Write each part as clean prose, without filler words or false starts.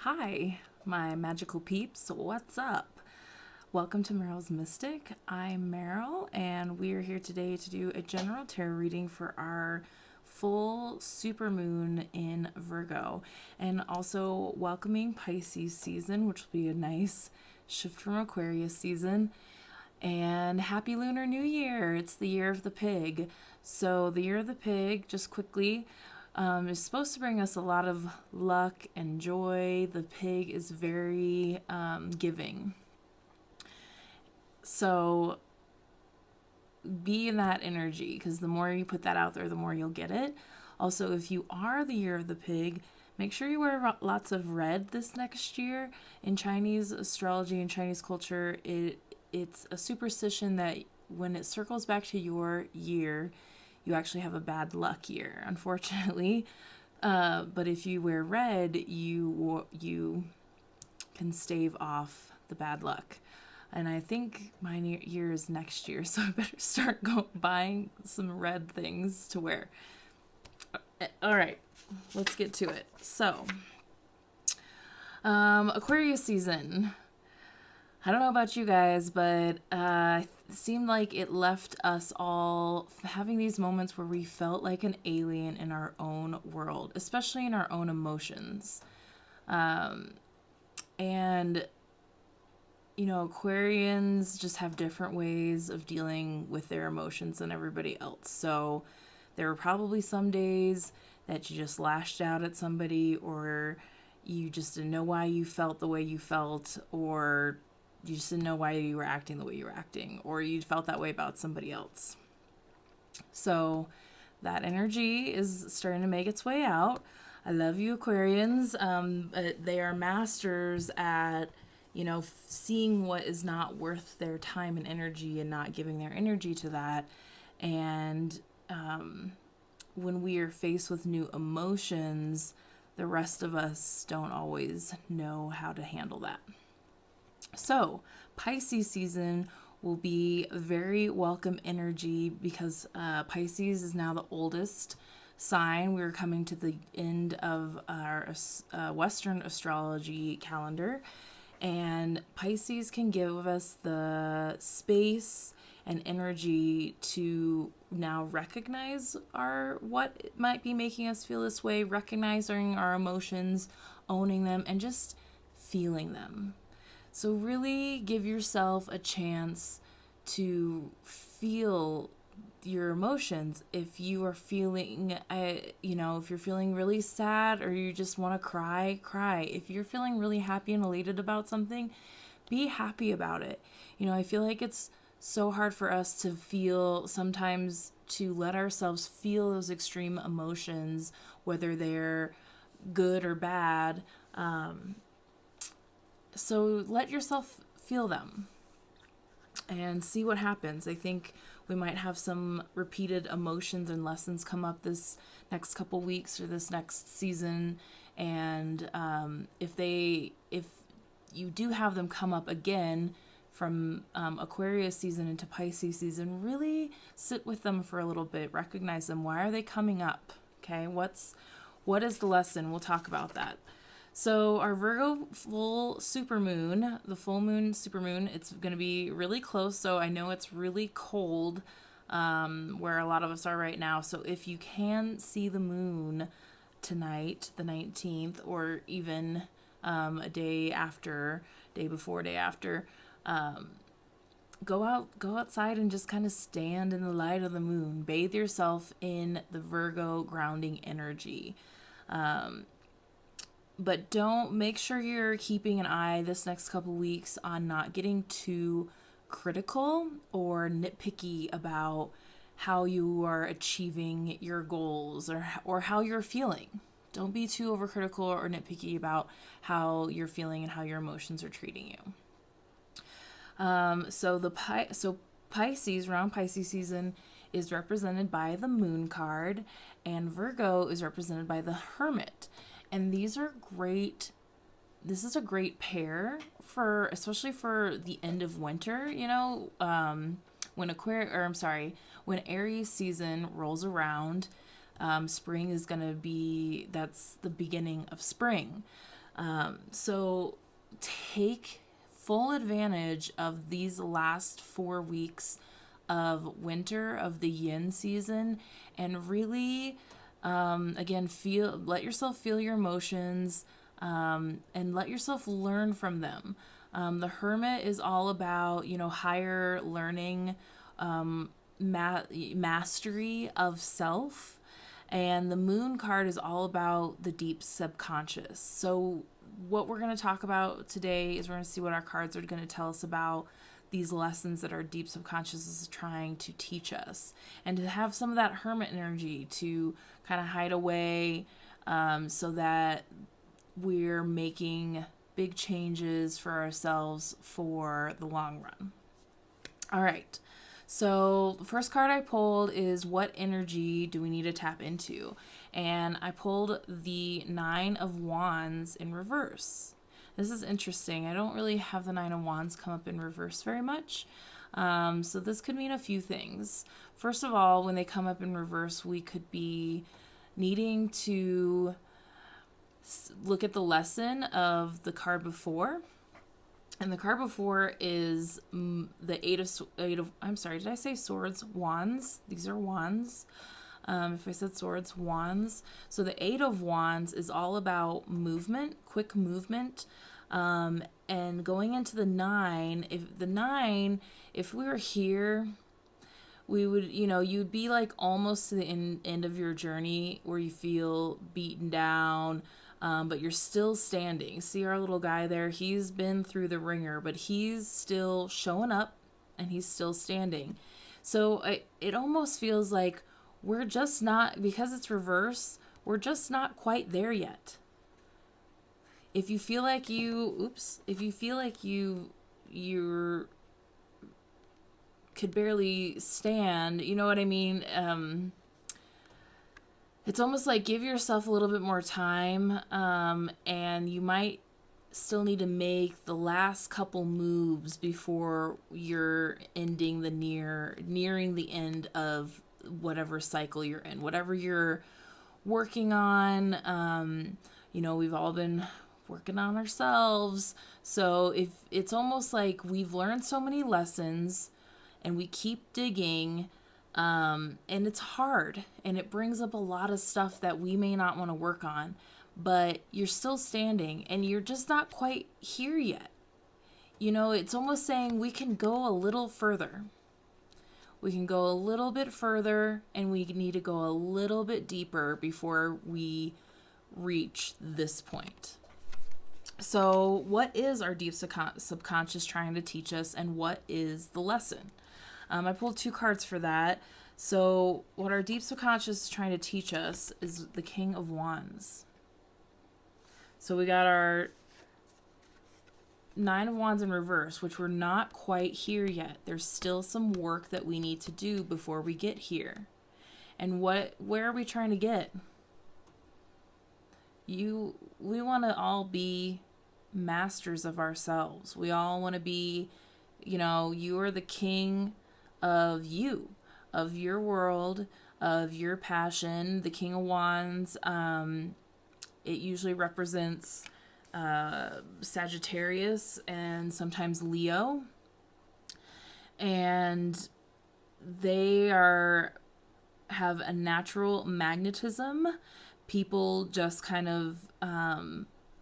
Hi, my magical peeps. What's up? Welcome to Meryl's Mystic. I'm Meryl, and we are here today to do a general tarot reading for our full supermoon in Virgo, and also welcoming Pisces season, which will be a nice shift from Aquarius season. And happy Lunar New Year! It's the year of the pig. So, the year of the pig, just quickly, is supposed to bring us a lot of luck and joy. The pig is very giving. So, be in that energy because the more you put that out there, the more you'll get it. Also, if you are the year of the pig, make sure you wear lots of red this next year. In Chinese astrology and Chinese culture, it's a superstition that when it circles back to your year, you actually have a bad luck year, unfortunately. But if you wear red, you can stave off the bad luck. And I think my year is next year, so I better start buying some red things to wear. All right, let's get to it. So, Aquarius season. I don't know about you guys, but it seemed like it left us all having these moments where we felt like an alien in our own world, especially in our own emotions. And, Aquarians just have different ways of dealing with their emotions than everybody else. So there were probably some days that you just lashed out at somebody, or you just didn't know why you felt the way you felt, or you just didn't know why you were acting the way you were acting, or you felt that way about somebody else. So that energy is starting to make its way out. I love you, Aquarians. They are masters at, seeing what is not worth their time and energy and not giving their energy to that. And when we are faced with new emotions, the rest of us don't always know how to handle that. So, Pisces season will be very welcome energy because Pisces is now the oldest sign. We're coming to the end of our Western astrology calendar, and Pisces can give us the space and energy to now recognize what might be making us feel this way, recognizing our emotions, owning them, and just feeling them. So really give yourself a chance to feel your emotions. If you are feeling, if you're feeling really sad or you just want to cry, cry. If you're feeling really happy and elated about something, be happy about it. I feel like it's so hard for us to feel sometimes, to let ourselves feel those extreme emotions, whether they're good or bad. So let yourself feel them and see what happens. I think we might have some repeated emotions and lessons come up this next couple weeks or this next season. And if you do have them come up again from Aquarius season into Pisces season, really sit with them for a little bit, recognize them. Why are they coming up? Okay, what is the lesson? We'll talk about that. So our Virgo full supermoon, the full moon supermoon, it's going to be really close. So I know it's really cold where a lot of us are right now. So if you can see the moon tonight, the 19th, or even a day before, day after, go outside and just kind of stand in the light of the moon. Bathe yourself in the Virgo grounding energy. But make sure you're keeping an eye this next couple weeks on not getting too critical or nitpicky about how you are achieving your goals or how you're feeling. Don't be too overcritical or nitpicky about how you're feeling and how your emotions are treating you. So Pisces, around Pisces season, is represented by the Moon card, and Virgo is represented by the Hermit. And these are great. This is a great pair especially for the end of winter. When Aries season rolls around, spring is gonna be. That's the beginning of spring. So take full advantage of these last 4 weeks of winter, of the yin season, and really, again, let yourself feel your emotions, and let yourself learn from them. The Hermit is all about, higher learning, mastery of self. And the Moon card is all about the deep subconscious. So, what we're going to talk about today is we're going to see what our cards are going to tell us about these lessons that our deep subconscious is trying to teach us. And to have some of that Hermit energy to kind of hide away, so that we're making big changes for ourselves for the long run. All right. So the first card I pulled is, what energy do we need to tap into? And I pulled the Nine of Wands in reverse. This is interesting. I don't really have the Nine of Wands come up in reverse very much. So this could mean a few things. First of all, when they come up in reverse, we could be needing to look at the lesson of the card before. And the card before is the eight of I'm sorry, did I say swords? Wands. These are wands. If I said swords, wands. So the Eight of Wands is all about movement, quick movement. And going into the nine, if we were here, we would, you'd be like almost to the end of your journey where you feel beaten down, but you're still standing. See our little guy there? He's been through the ringer, but he's still showing up and he's still standing. So it almost feels like we're just not, because it's reverse, we're just not quite there yet. If you feel like you're could barely stand, you know what I mean? It's almost like give yourself a little bit more time, and you might still need to make the last couple moves before you're nearing the end of whatever cycle you're in, whatever you're working on. We've all been working on ourselves. So if it's almost like we've learned so many lessons and we keep digging, and it's hard and it brings up a lot of stuff that we may not want to work on, but you're still standing and you're just not quite here yet. It's almost saying we can go a little further. We can go a little bit further, and we need to go a little bit deeper before we reach this point. So what is our deep subconscious trying to teach us, and what is the lesson? I pulled 2 cards for that. So what our deep subconscious is trying to teach us is the King of Wands. So we got our Nine of Wands in reverse, which we're not quite here yet. There's still some work that we need to do before we get here. And where are we trying to get? We want to all be masters of ourselves. We all want to be, you are the king of you, of your world, of your passion. The King of Wands, it usually represents Sagittarius and sometimes Leo, and they have a natural magnetism. People just kind of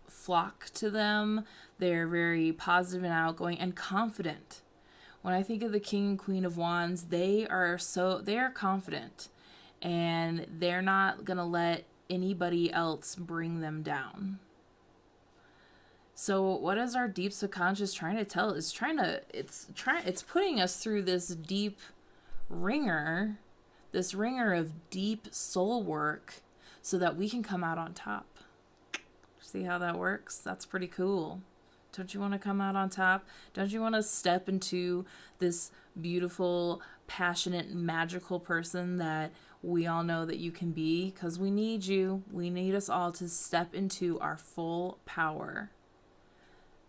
flock to them. They're very positive and outgoing and confident. When I think of the King and Queen of Wands, they are confident, and they're not gonna let anybody else bring them down. So what is our deep subconscious trying to tell? It's putting us through this deep ringer, of deep soul work, so that we can come out on top. See how that works? That's pretty cool. Don't you want to come out on top? Don't you want to step into this beautiful, passionate, magical person that we all know that you can be? Because we need you. We need us all to step into our full power.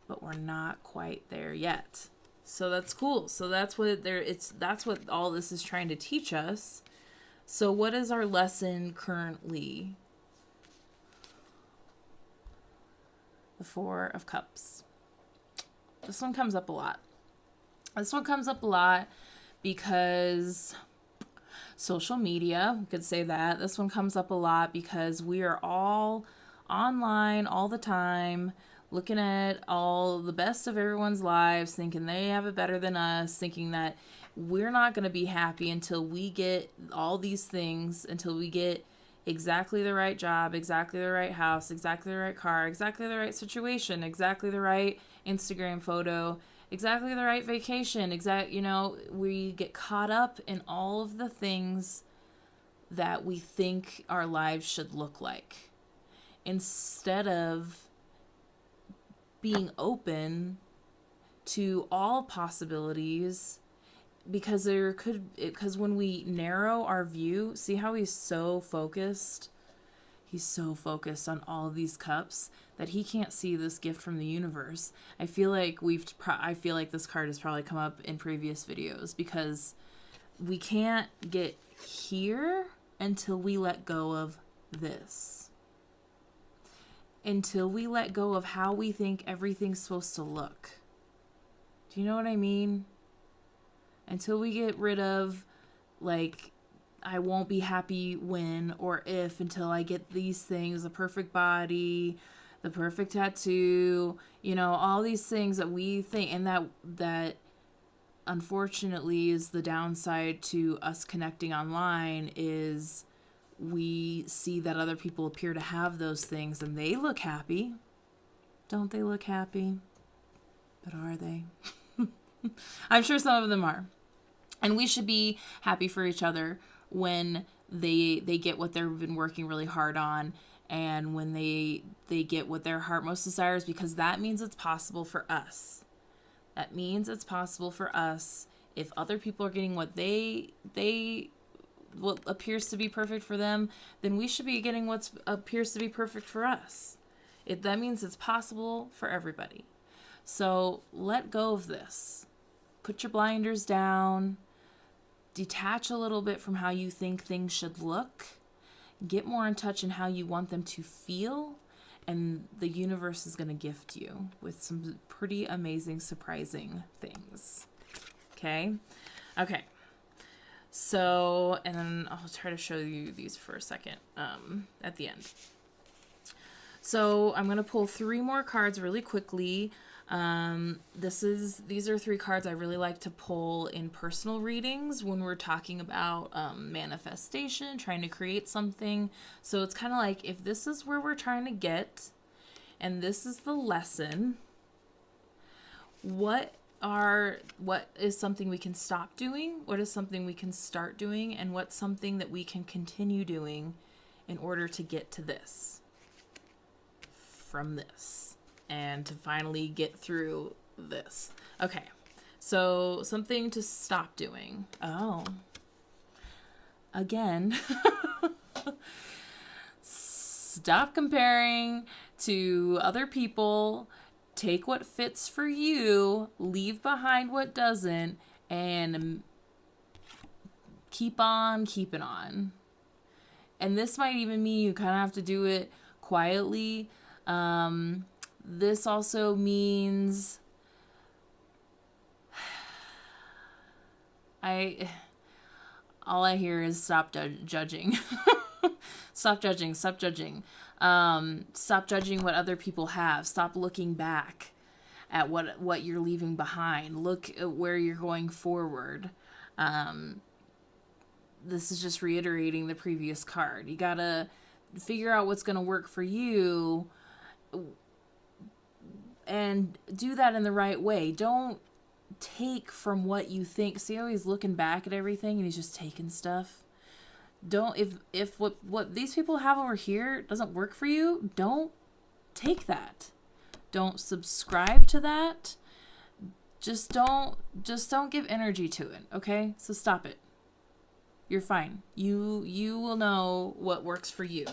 But we're not quite there yet. So that's cool. So that's what all this is trying to teach us. So what is our lesson currently? the Four of Cups. This one comes up a lot. This one comes up a lot because social media, we could say that. This one comes up a lot because we are all online all the time, looking at all the best of everyone's lives, thinking they have it better than us, thinking that we're not going to be happy until we get all these things, until we get exactly the right job, exactly the right house, exactly the right car, exactly the right situation, exactly the right Instagram photo, exactly the right vacation, we get caught up in all of the things that we think our lives should look like, instead of being open to all possibilities. Because when we narrow our view, see how he's so focused? He's so focused on all these cups that he can't see this gift from the universe. I feel like this card has probably come up in previous videos, because we can't get here until we let go of this. Until we let go of how we think everything's supposed to look. Do you know what I mean? Until we get rid of, like, I won't be happy when or if until I get these things, the perfect body, the perfect tattoo, all these things that we think, and that unfortunately is the downside to us connecting online, is we see that other people appear to have those things and they look happy. Don't they look happy? But are they? I'm sure some of them are. And we should be happy for each other when they get what they've been working really hard on, and when they get what their heart most desires, because that means it's possible for us. That means it's possible for us. If other people are getting what what appears to be perfect for them, then we should be getting what appears to be perfect for us. That means it's possible for everybody. So let go of this. Put your blinders down. Detach a little bit from how you think things should look. Get more in touch in how you want them to feel. And the universe is going to gift you with some pretty amazing, surprising things. Okay? Okay. So, and then I'll try to show you these for a second at the end. So I'm going to pull 3 more cards really quickly. These are 3 cards I really like to pull in personal readings when we're talking about manifestation, trying to create something. So it's kind of like, if this is where we're trying to get, and this is the lesson, what is something we can stop doing? What is something we can start doing? And what's something that we can continue doing in order to get to this from this, and to finally get through this? Okay, so something to stop doing. Oh, again, stop comparing to other people. Take what fits for you, leave behind what doesn't, and keep on keeping on. And this might even mean you kind of have to do it quietly. This also means all I hear is stop judging. Stop judging. Stop judging what other people have. Stop looking back at what you're leaving behind. Look at where you're going forward. This is just reiterating the previous card. You gotta figure out what's gonna work for you and do that in the right way. Don't take from what you think. See how he's looking back at everything and he's just taking stuff? Don't, if what these people have over here doesn't work for you, don't take that. Don't subscribe to that. Just don't give energy to it, okay? So stop it. You're fine. You will know what works for you.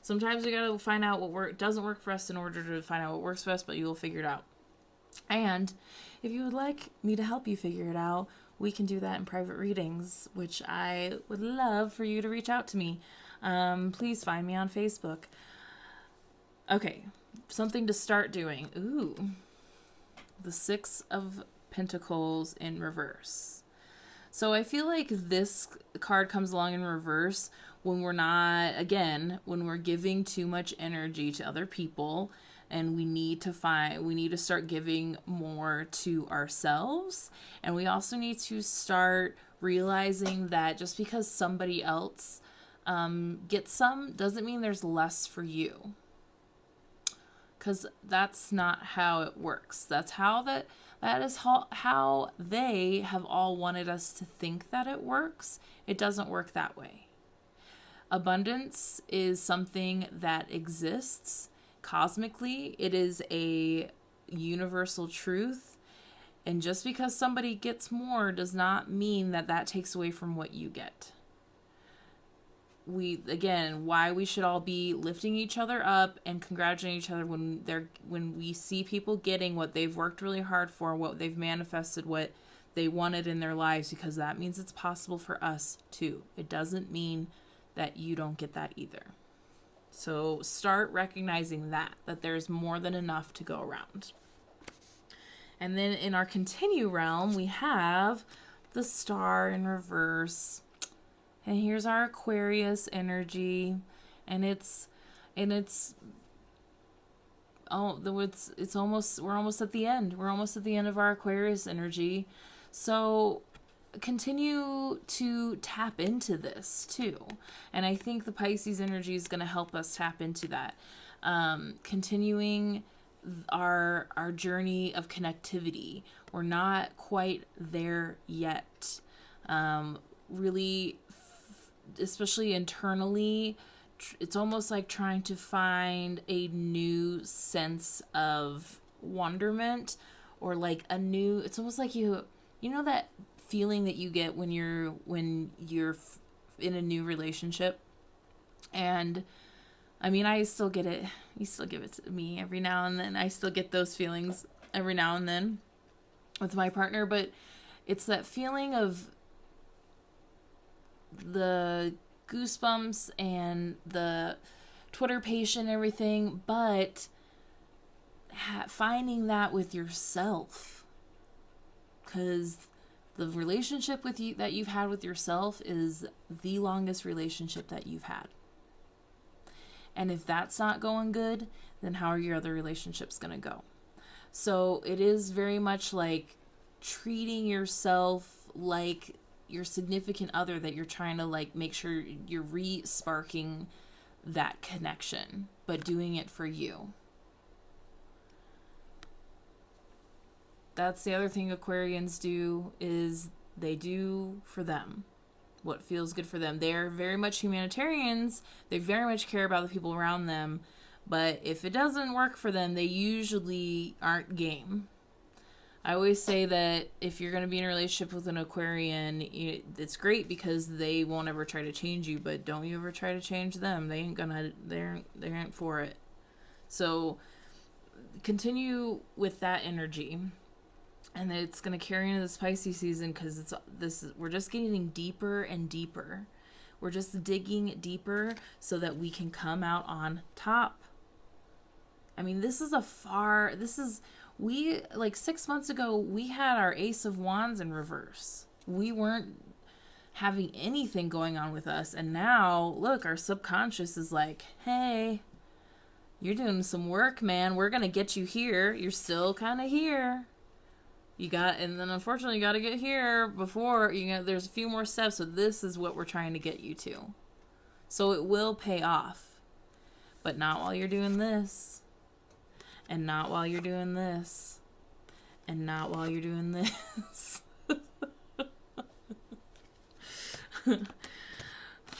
Sometimes we gotta find out what doesn't work for us in order to find out what works for us, but you will figure it out. And if you would like me to help you figure it out, we can do that in private readings, which I would love for you to reach out to me. Please find me on Facebook. Okay, something to start doing. Ooh, the Six of Pentacles in reverse. So I feel like this card comes along in reverse when we're not, again, when we're giving too much energy to other people, and we need to start giving more to ourselves. And we also need to start realizing that just because somebody else gets some doesn't mean there's less for you. Because that's not how it works. That is how they have all wanted us to think that it works. It doesn't work that way. Abundance is something that exists cosmically. It is a universal truth. And just because somebody gets more does not mean that that takes away from what you get. Why we should all be lifting each other up and congratulating each other when we see people getting what they've worked really hard for, what they've manifested, what they wanted in their lives, because that means it's possible for us too. It doesn't mean that you don't get that either. So start recognizing that there's more than enough to go around. And then in our continue realm, we have the Star in reverse. And here's our Aquarius energy, and we're almost at the end. We're almost at the end of our Aquarius energy. So continue to tap into this too. And I think the Pisces energy is going to help us tap into that. Continuing our journey of connectivity. We're not quite there yet. Really, especially internally, it's almost like trying to find a new sense of wonderment, or like it's almost like you know that feeling that you get when you're in a new relationship. And I mean, I still get it. You still give it to me every now and then. I still get those feelings every now and then with my partner, but it's that feeling of the goosebumps and the Twitter page and everything, but finding that with yourself, because the relationship with you that you've had with yourself is the longest relationship that you've had. And if that's not going good, then how are your other relationships going to go? So it is very much like treating yourself like your significant other, that you're trying to like make sure you're re-sparking that connection, but doing it for you. That's the other thing Aquarians do, is they do for them what feels good for them. They're very much humanitarians. They very much care about the people around them, but if it doesn't work for them, they usually aren't game. I always say that if you're going to be in a relationship with an Aquarian, it's great because they won't ever try to change you, but don't you ever try to change them. They aren't for it. So continue with that energy. And it's going to carry into this Pisces season, because we're just getting deeper and deeper. We're just digging deeper so that we can come out on top. I mean, we, like 6 months ago, we had our Ace of Wands in reverse. We weren't having anything going on with us. And now, look, our subconscious is like, hey, you're doing some work, man. We're going to get you here. You're still kind of here. And then unfortunately, you got to get here before, there's a few more steps. So this is what we're trying to get you to. So it will pay off. But not while you're doing this. And not while you're doing this. And not while you're doing this.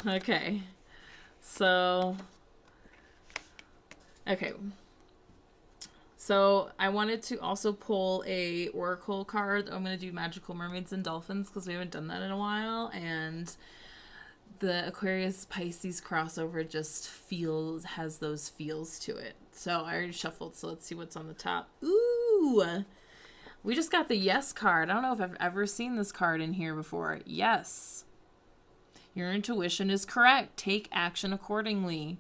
Okay. So I wanted to also pull a oracle card. I'm going to do Magical Mermaids and Dolphins because we haven't done that in a while. And the Aquarius Pisces crossover just has those feels to it. So I already shuffled, so let's see what's on the top. Ooh! We just got the Yes card. I don't know if I've ever seen this card in here before. Yes. Your intuition is correct. Take action accordingly.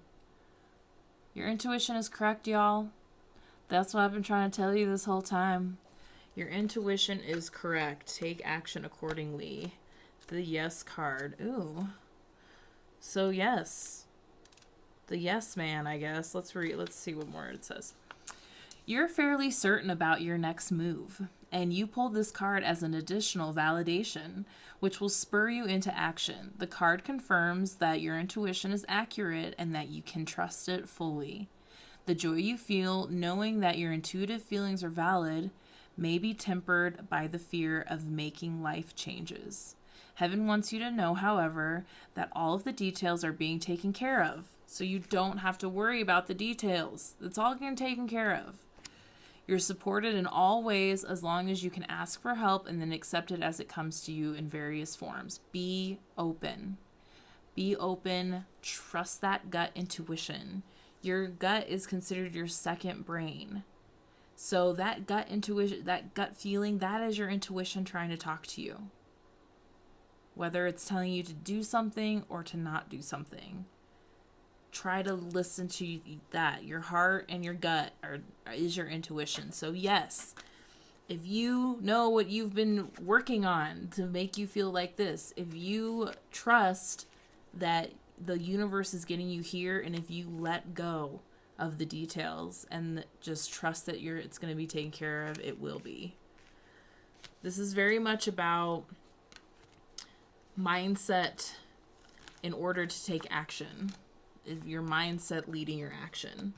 Your intuition is correct, y'all. That's what I've been trying to tell you this whole time. Your intuition is correct. Take action accordingly. The yes card. Ooh. So yes. The yes man, I guess. Let's see what more it says. You're fairly certain about your next move, and you pulled this card as an additional validation, which will spur you into action. The card confirms that your intuition is accurate and that you can trust it fully. The joy you feel knowing that your intuitive feelings are valid may be tempered by the fear of making life changes. Heaven wants you to know, however, that all of the details are being taken care of, so you don't have to worry about the details. It's all getting taken care of. You're supported in all ways as long as you can ask for help and then accept it as it comes to you in various forms. Be open. Be open. Trust that gut intuition. Your gut is considered your second brain. So that gut intuition, that gut feeling, that is your intuition trying to talk to you. Whether it's telling you to do something or to not do something. Try to listen to that. Your heart and your gut is your intuition. So yes, if you know what you've been working on to make you feel like this, if you trust that the universe is getting you here, and if you let go of the details and just trust that it's going to be taken care of, it will be. This is very much about mindset in order to take action. Your mindset leading your action.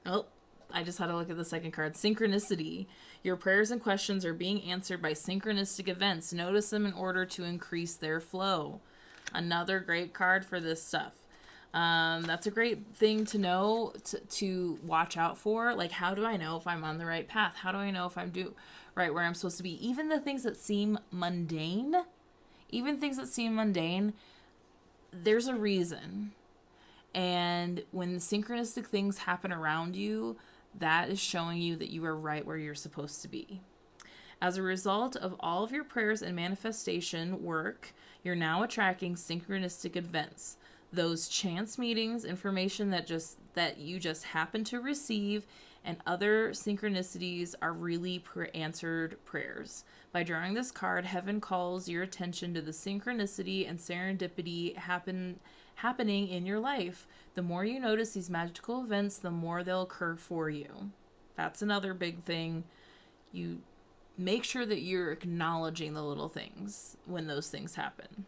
Oh, I just had to look at the second card. Synchronicity. Your prayers and questions are being answered by synchronistic events. Notice them in order to increase their flow. Another great card for this stuff. That's a great thing to know, to watch out for. Like, how do I know if I'm on the right path? How do I know if I'm right where I'm supposed to be? Even the things that seem mundane, there's a reason. And when synchronistic things happen around you, that is showing you that you are right where you're supposed to be. As a result of all of your prayers and manifestation work, you're now attracting synchronistic events. Those chance meetings, information that you just happen to receive, and other synchronicities are really answered prayers. By drawing this card, heaven calls your attention to the synchronicity and serendipity happening in your life. The more you notice these magical events, the more they'll occur for you. That's another big thing. You make sure that you're acknowledging the little things when those things happen.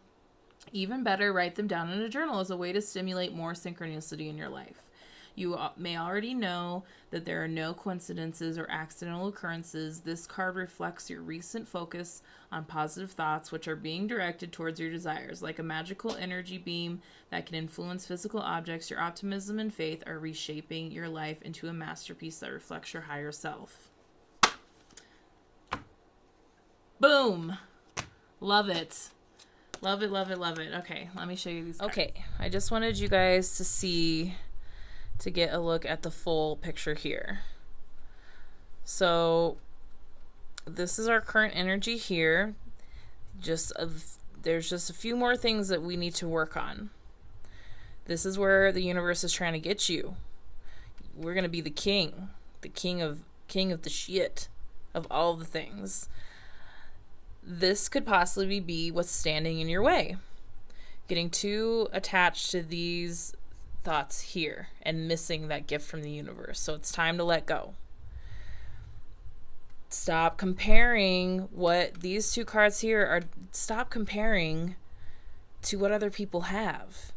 Even better, write them down in a journal as a way to stimulate more synchronicity in your life. You may already know that there are no coincidences or accidental occurrences. This card reflects your recent focus on positive thoughts, which are being directed towards your desires. Like a magical energy beam that can influence physical objects, your optimism and faith are reshaping your life into a masterpiece that reflects your higher self. Boom! Love it. Love it, love it, love it. Okay, let me show you these cards. Okay, I just wanted you guys to get a look at the full picture here. So this is our current energy here. There's just a few more things that we need to work on. This is where the universe is trying to get you. We're going to be the king of the shit of all the things. This could possibly be what's standing in your way. Getting too attached to these thoughts here and missing that gift from the universe. So it's time to let go. Stop comparing what these two cards here are. Stop comparing to what other people have.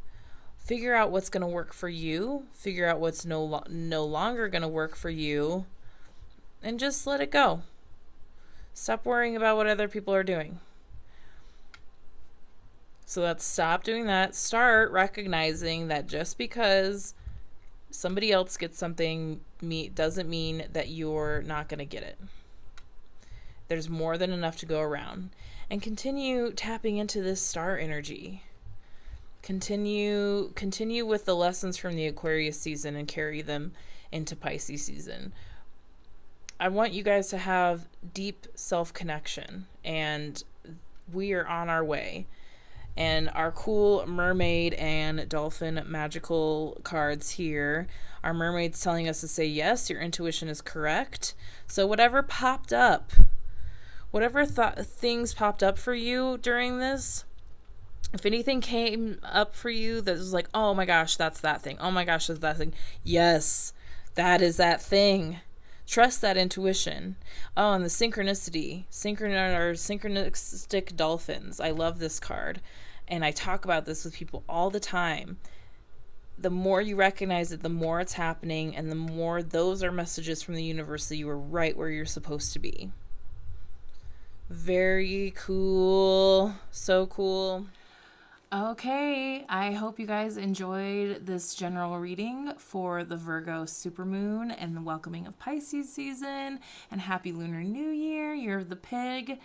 Figure out what's going to work for you. Figure out what's no longer going to work for you. And just let it go. Stop worrying about what other people are doing. So let's stop doing that. Start recognizing that just because somebody else gets something doesn't mean that you're not going to get it. There's more than enough to go around. And continue tapping into this star energy. Continue with the lessons from the Aquarius season and carry them into Pisces season. I want you guys to have deep self-connection, and we are on our way. And our cool mermaid and dolphin magical cards here. Our mermaid's telling us to say yes, your intuition is correct. So whatever popped up, whatever things popped up for you during this, if anything came up for you that was like, oh my gosh, that's that thing. Oh my gosh, that's that thing. Yes, that is that thing. Trust that intuition. Oh, and the synchronicity. Synchronistic dolphins. I love this card. And I talk about this with people all the time. The more you recognize it, the more it's happening, and the more those are messages from the universe that you are right where you're supposed to be. Very cool. So cool. Okay, I hope you guys enjoyed this general reading for the Virgo supermoon and the welcoming of Pisces season, and happy Lunar New Year, Year of the Pig.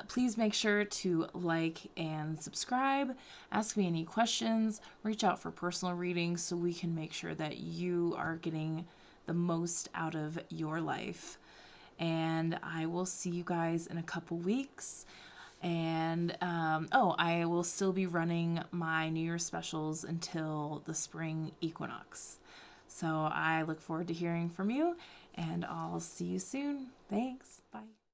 Please make sure to like and subscribe. Ask me any questions. Reach out for personal readings so we can make sure that you are getting the most out of your life. And I will see you guys in a couple weeks. And I will still be running my New Year's specials until the spring equinox. So I look forward to hearing from you, and I'll see you soon. Thanks. Bye.